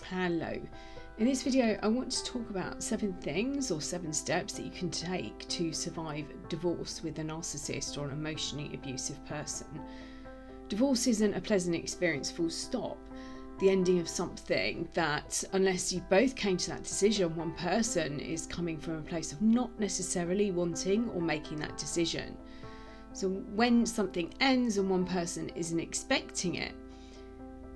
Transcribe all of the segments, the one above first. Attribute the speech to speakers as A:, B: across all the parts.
A: Hello. In this video I want to talk about 7 things or 7 steps that you can take to survive divorce with a narcissist or an emotionally abusive person. Divorce isn't a pleasant experience, full stop. The ending of something that, unless you both came to that decision, one person is coming from a place of not necessarily wanting or making that decision. So when something ends and one person isn't expecting it,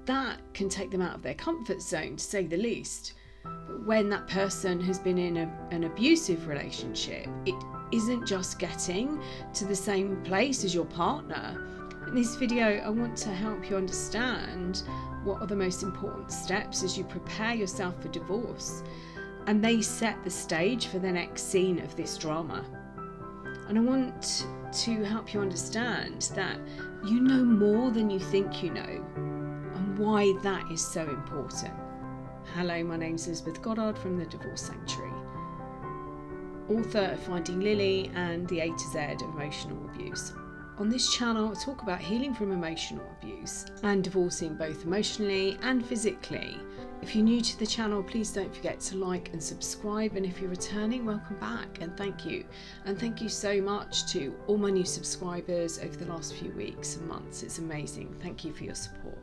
A: that can take them out of their comfort zone, to say the least. But when that person has been in an abusive relationship, it isn't just getting to the same place as your partner. In this video, I want to help you understand what are the most important steps as you prepare yourself for divorce, and they set the stage for the next scene of this drama. And I want to help you understand that you know more than you think you know, and why that is so important. Hello, my name's Elizabeth Goddard from the Divorce Sanctuary, author of Finding Lily and the A to Z of emotional abuse. On this channel, I talk about healing from emotional abuse and divorcing both emotionally and physically. If you're new to the channel, please don't forget to like and subscribe, and if you're returning, welcome back and thank you. And thank you so much to all my new subscribers over the last few weeks and months. It's amazing. Thank you for your support.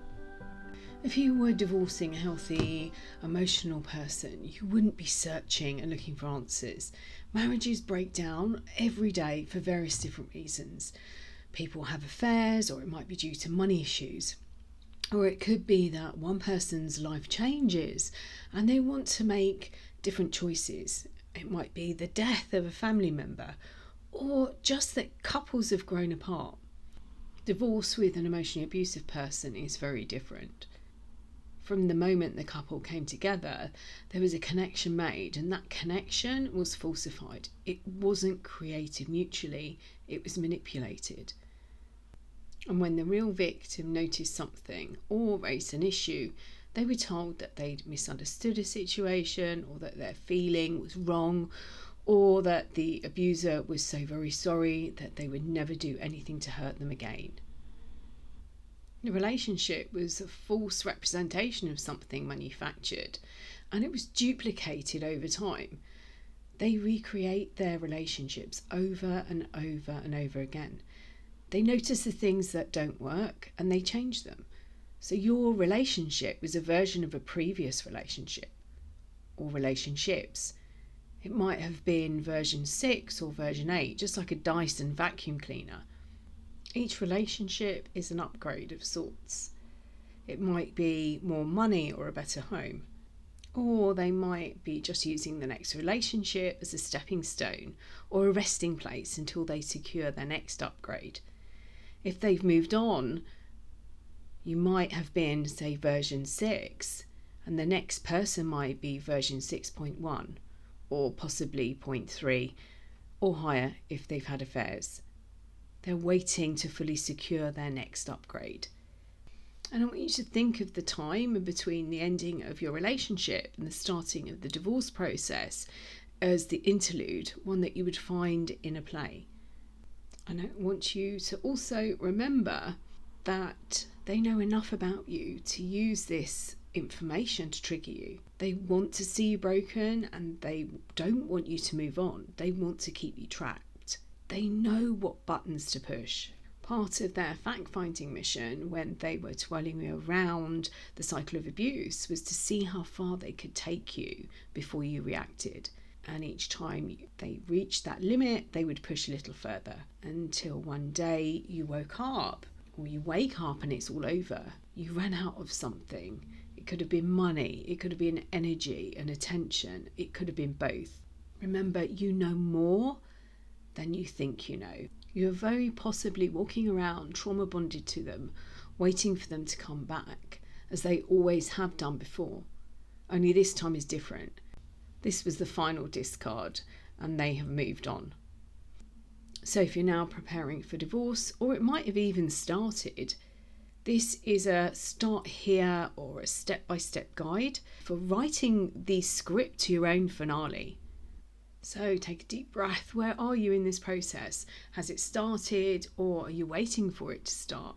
A: If you were divorcing a healthy, emotional person, you wouldn't be searching and looking for answers. Marriages break down every day for various different reasons. People have affairs, or it might be due to money issues. Or it could be that one person's life changes and they want to make different choices. It might be the death of a family member, or just that couples have grown apart. Divorce with an emotionally abusive person is very different. From the moment the couple came together, there was a connection made, and that connection was falsified. It wasn't created mutually, it was manipulated. And when the real victim noticed something or raised an issue, they were told that they'd misunderstood a situation, or that their feeling was wrong, or that the abuser was so very sorry that they would never do anything to hurt them again. The relationship was a false representation of something manufactured, and it was duplicated over time. They recreate their relationships over and over and over again. They notice the things that don't work and they change them. So your relationship was a version of a previous relationship or relationships. It might have been version 6 or version 8, just like a Dyson vacuum cleaner. Each relationship is an upgrade of sorts. It might be more money or a better home. Or they might be just using the next relationship as a stepping stone or a resting place until they secure their next upgrade. If they've moved on, you might have been, say, version 6, and the next person might be version 6.1 or possibly 0.3 or higher if they've had affairs. They're waiting to fully secure their next upgrade. And I want you to think of the time between the ending of your relationship and the starting of the divorce process as the interlude, one that you would find in a play. And I want you to also remember that they know enough about you to use this information to trigger you. They want to see you broken, and they don't want you to move on. They want to keep you trapped. They know what buttons to push. Part of their fact-finding mission when they were twirling you around the cycle of abuse was to see how far they could take you before you reacted. And each time they reached that limit, they would push a little further until one day you woke up, or you wake up and it's all over. You ran out of something. It could have been money, it could have been energy and attention, it could have been both. Remember, you know more than you think you know. You're very possibly walking around trauma bonded to them, waiting for them to come back, as they always have done before. Only this time is different. This was the final discard, and they have moved on. So if you're now preparing for divorce, or it might have even started, this is a start here or a step-by-step guide for writing the script to your own finale. So take a deep breath. Where are you in this process? Has it started, or are you waiting for it to start?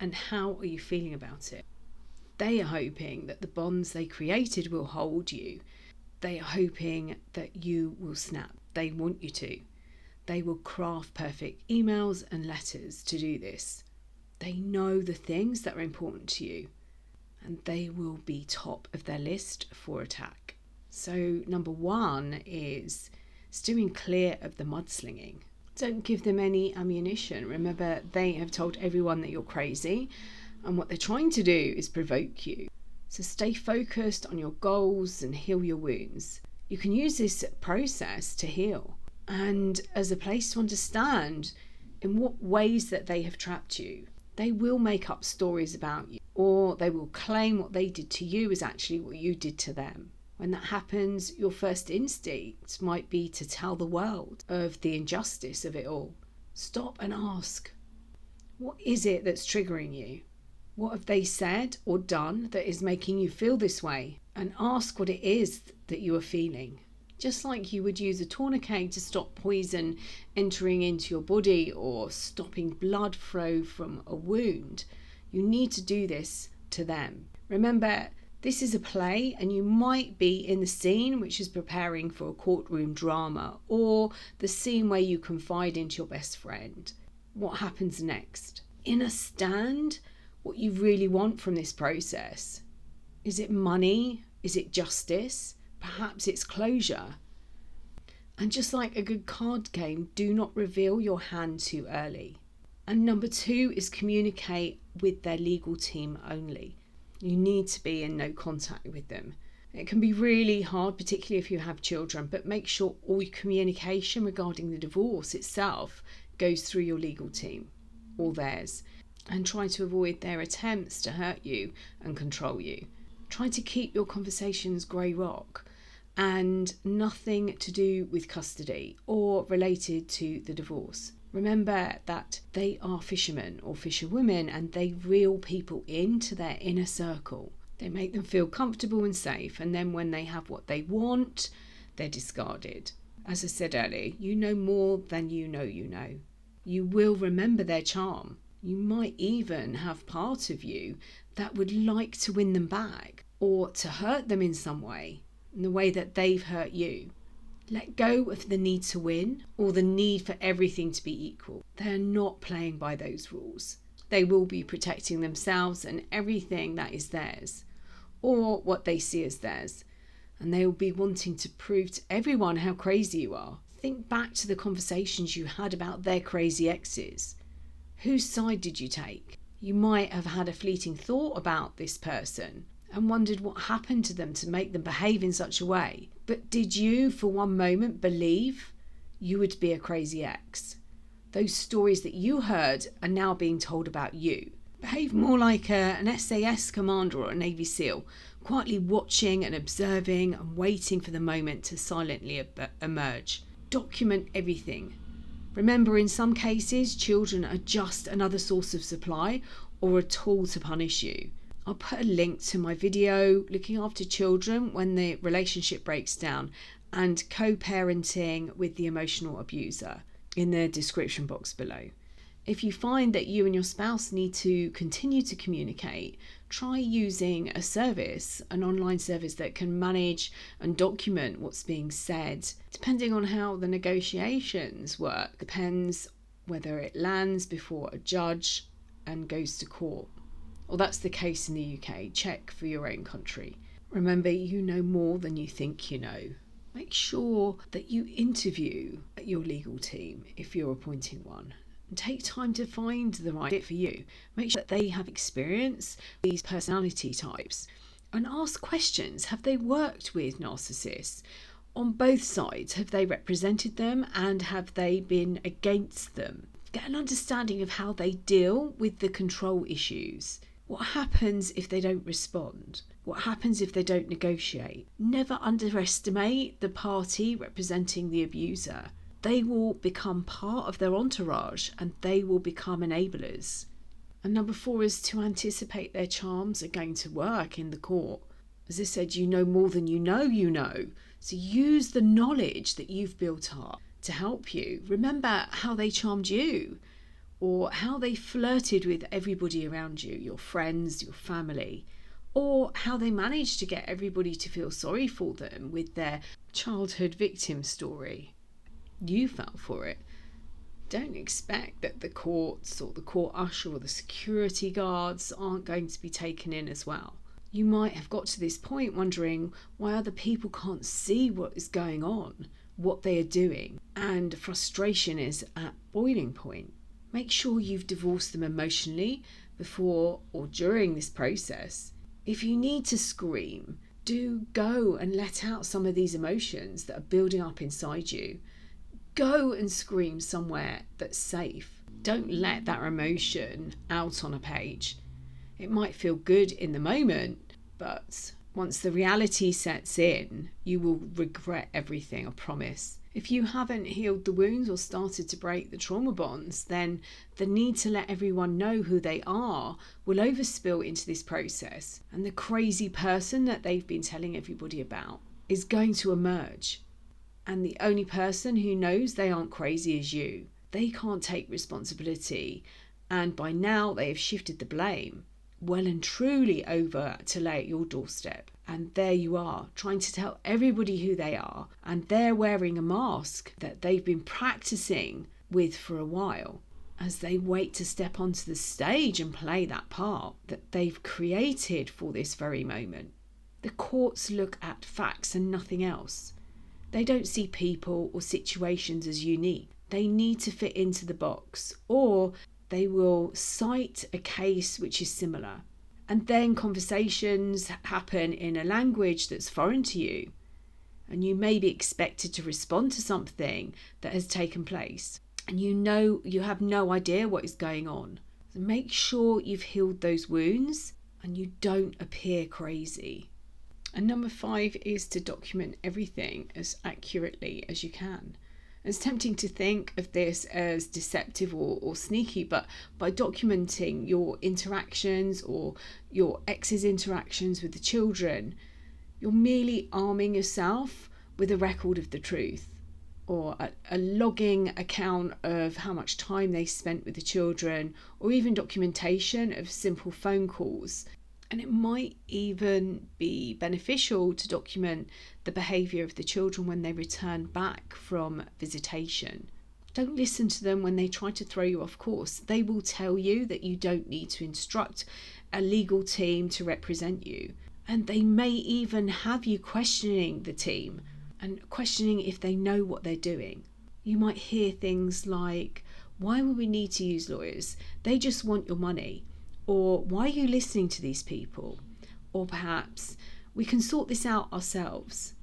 A: And how are you feeling about it? They are hoping that the bonds they created will hold you. They are hoping that you will snap. They want you to. They will craft perfect emails and letters to do this. They know the things that are important to you, and they will be top of their list for attack. So number 1 is steering clear of the mudslinging. Don't give them any ammunition. Remember, they have told everyone that you're crazy, and what they're trying to do is provoke you. So stay focused on your goals and heal your wounds. You can use this process to heal and as a place to understand in what ways that they have trapped you. They will make up stories about you, or they will claim what they did to you is actually what you did to them. When that happens, your first instinct might be to tell the world of the injustice of it all. Stop and ask, what is it that's triggering you? What have they said or done that is making you feel this way? And ask what it is that you are feeling. Just like you would use a tourniquet to stop poison entering into your body or stopping blood flow from a wound, you need to do this to them. Remember, this is a play, and you might be in the scene which is preparing for a courtroom drama, or the scene where you confide into your best friend. What happens next? In a stand, what you really want from this process. Is it money? Is it justice? Perhaps it's closure. And just like a good card game, do not reveal your hand too early. And number 2 is communicate with their legal team only. You need to be in no contact with them. It can be really hard, particularly if you have children, but make sure all your communication regarding the divorce itself goes through your legal team or theirs, and try to avoid their attempts to hurt you and control you. Try to keep your conversations grey rock and nothing to do with custody or related to the divorce. Remember that they are fishermen or fisherwomen, and they reel people into their inner circle. They make them feel comfortable and safe, and then when they have what they want, they're discarded. As I said earlier, you know more than you know you know. You will remember their charm. You might even have part of you that would like to win them back or to hurt them in some way, in the way that they've hurt you. Let go of the need to win or the need for everything to be equal. They're not playing by those rules. They will be protecting themselves and everything that is theirs, or what they see as theirs. And they will be wanting to prove to everyone how crazy you are. Think back to the conversations you had about their crazy exes. Whose side did you take? You might have had a fleeting thought about this person and wondered what happened to them to make them behave in such a way. But did you, for one moment, believe you would be a crazy ex? Those stories that you heard are now being told about you. Behave more like an SAS commander or a Navy SEAL, quietly watching and observing and waiting for the moment to silently emerge. Document everything. Remember, in some cases, children are just another source of supply or a tool to punish you. I'll put a link to my video looking after children when the relationship breaks down and co-parenting with the emotional abuser in the description box below. If you find that you and your spouse need to continue to communicate, try using a service, an online service that can manage and document what's being said. Depending on how the negotiations work, depends whether it lands before a judge and goes to court. Well, that's the case in the UK. Check for your own country. Remember, you know more than you think you know. Make sure that you interview your legal team if you're appointing one. And take time to find the right fit for you. Make sure that they have experience with these personality types. And ask questions. Have they worked with narcissists? On both sides, have they represented them and have they been against them? Get an understanding of how they deal with the control issues. What happens if they don't respond? What happens if they don't negotiate? Never underestimate the party representing the abuser. They will become part of their entourage and they will become enablers. And number 4 is to anticipate their charms are going to work in the court. As I said, you know more than you know you know. So use the knowledge that you've built up to help you. Remember how they charmed you, or how they flirted with everybody around you, your friends, your family. or how they manage to get everybody to feel sorry for them with their childhood victim story. You fell for it. Don't expect that the courts or the court usher or the security guards aren't going to be taken in as well. You might have got to this point wondering why other people can't see what is going on, what they are doing, and frustration is at boiling point. Make sure you've divorced them emotionally before or during this process. If you need to scream, do go and let out some of these emotions that are building up inside you. Go and scream somewhere that's safe. Don't let that emotion out on a page. It might feel good in the moment, but once the reality sets in, you will regret everything, I promise. If you haven't healed the wounds or started to break the trauma bonds, then the need to let everyone know who they are will overspill into this process, and the crazy person that they've been telling everybody about is going to emerge. And the only person who knows they aren't crazy is you. They can't take responsibility, and by now they have shifted the blame well and truly over to lay at your doorstep. And there you are, trying to tell everybody who they are, and they're wearing a mask that they've been practicing with for a while as they wait to step onto the stage and play that part that they've created for this very moment. The courts look at facts and nothing else. They don't see people or situations as unique. They need to fit into the box, or they will cite a case which is similar. And then conversations happen in a language that's foreign to you. And you may be expected to respond to something that has taken place. And you have no idea what is going on. So make sure you've healed those wounds and you don't appear crazy. And number 5 is to document everything as accurately as you can. It's tempting to think of this as deceptive or sneaky, but by documenting your interactions or your ex's interactions with the children, you're merely arming yourself with a record of the truth, or a logging account of how much time they spent with the children, or even documentation of simple phone calls. And it might even be beneficial to document the behaviour of the children when they return back from visitation. Don't listen to them when they try to throw you off course. They will tell you that you don't need to instruct a legal team to represent you. And they may even have you questioning the team and questioning if they know what they're doing. You might hear things like, "Why would we need to use lawyers? They just want your money." Or, "Why are you listening to these people?" Or perhaps, "We can sort this out ourselves."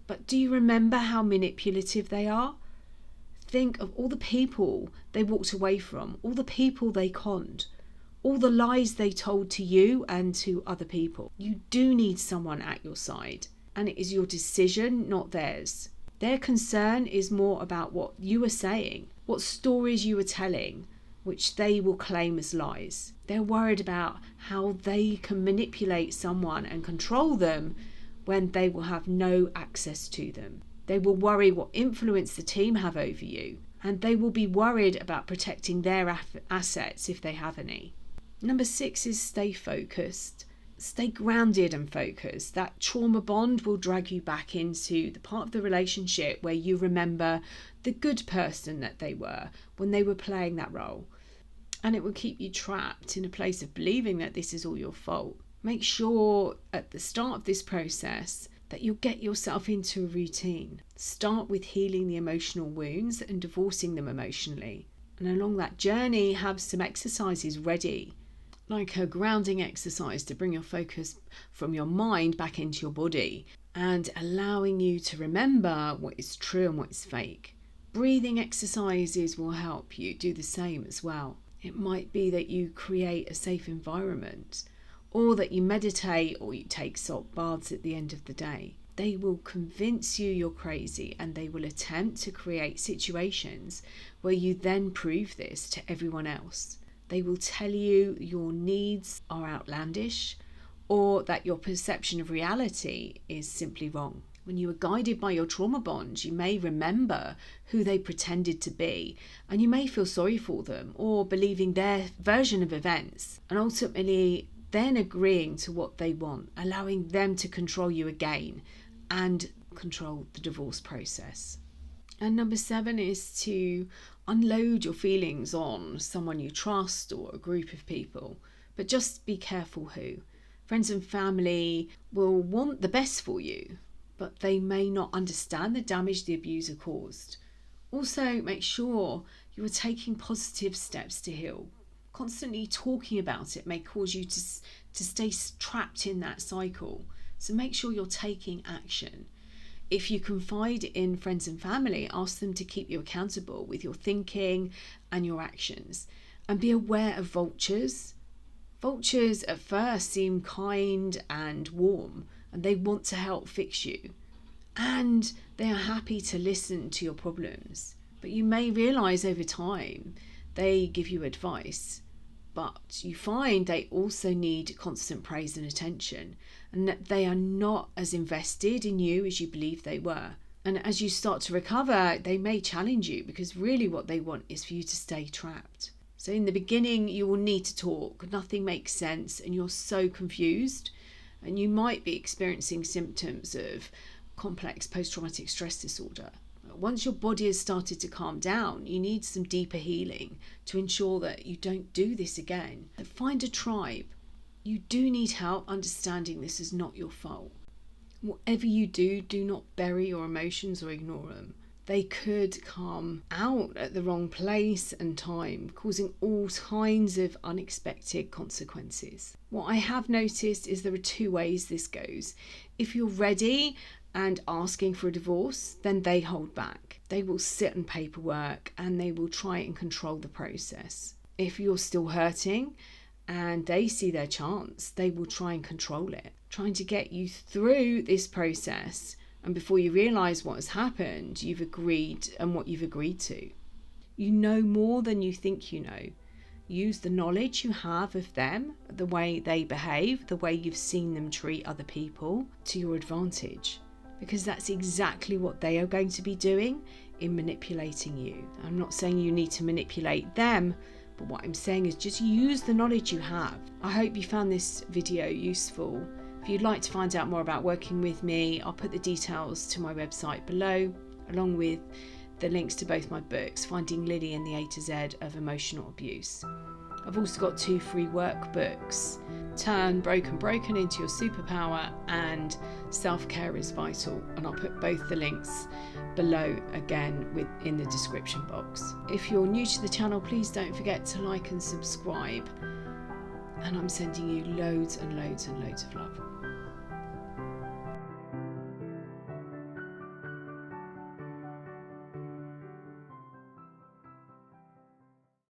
A: But do you remember how manipulative they are? Think of all the people they walked away from, all the people they conned, all the lies they told to you and to other people. You do need someone at your side, and it is your decision, not theirs. Their concern is more about what you are saying, what stories you are telling, which they will claim as lies. They're worried about how they can manipulate someone and control them when they will have no access to them. They will worry what influence the team have over you, and they will be worried about protecting their assets if they have any. Number 6 is stay focused. Stay grounded and focused. That trauma bond will drag you back into the part of the relationship where you remember the good person that they were when they were playing that role. And it will keep you trapped in a place of believing that this is all your fault. Make sure at the start of this process that you'll get yourself into a routine. Start with healing the emotional wounds and divorcing them emotionally. And along that journey, have some exercises ready, like a grounding exercise to bring your focus from your mind back into your body and allowing you to remember what is true and what is fake. Breathing exercises will help you do the same as well. It might be that you create a safe environment, or that you meditate, or you take salt baths at the end of the day. They will convince you you're crazy, and they will attempt to create situations where you then prove this to everyone else. They will tell you your needs are outlandish, or that your perception of reality is simply wrong. When you are guided by your trauma bond, you may remember who they pretended to be, and you may feel sorry for them or believing their version of events. And ultimately, then agreeing to what they want, allowing them to control you again and control the divorce process. And number 7 is to unload your feelings on someone you trust or a group of people, but just be careful who. Friends and family will want the best for you, but they may not understand the damage the abuser caused. Also, make sure you are taking positive steps to heal. Constantly talking about it may cause you to stay trapped in that cycle. So make sure you're taking action. If you confide in friends and family, ask them to keep you accountable with your thinking and your actions. And be aware of vultures. Vultures at first seem kind and warm, and they want to help fix you. And they are happy to listen to your problems. But you may realise over time they give you advice, but you find they also need constant praise and attention, and that they are not as invested in you as you believe they were. And as you start to recover, they may challenge you, because really what they want is for you to stay trapped. So in the beginning, you will need to talk. Nothing makes sense and you're so confused, and you might be experiencing symptoms of complex post-traumatic stress disorder. Once your body has started to calm down, you need some deeper healing to ensure that you don't do this again. Find a tribe. You do need help understanding this is not your fault. Whatever you do, do not bury your emotions or ignore them. They could come out at the wrong place and time, causing all kinds of unexpected consequences. What I have noticed is there are 2 ways this goes. If you're ready and asking for a divorce, then they hold back. They will sit on paperwork and they will try and control the process. If you're still hurting and they see their chance, they will try and control it, trying to get you through this process. And before you realise what has happened, you've agreed and what you've agreed to. You know more than you think you know. Use the knowledge you have of them, the way they behave, the way you've seen them treat other people, to your advantage. Because that's exactly what they are going to be doing in manipulating you. I'm not saying you need to manipulate them, but what I'm saying is just use the knowledge you have. I hope you found this video useful. If you'd like to find out more about working with me, I'll put the details to my website below, along with the links to both my books, Finding Lily and the A to Z of Emotional Abuse. I've also got 2 free workbooks, Turn Broken into Your Superpower and Self-Care is Vital, and I'll put both the links below again in the description box. If you're new to the channel, please don't forget to like and subscribe, and I'm sending you loads and loads and loads of love.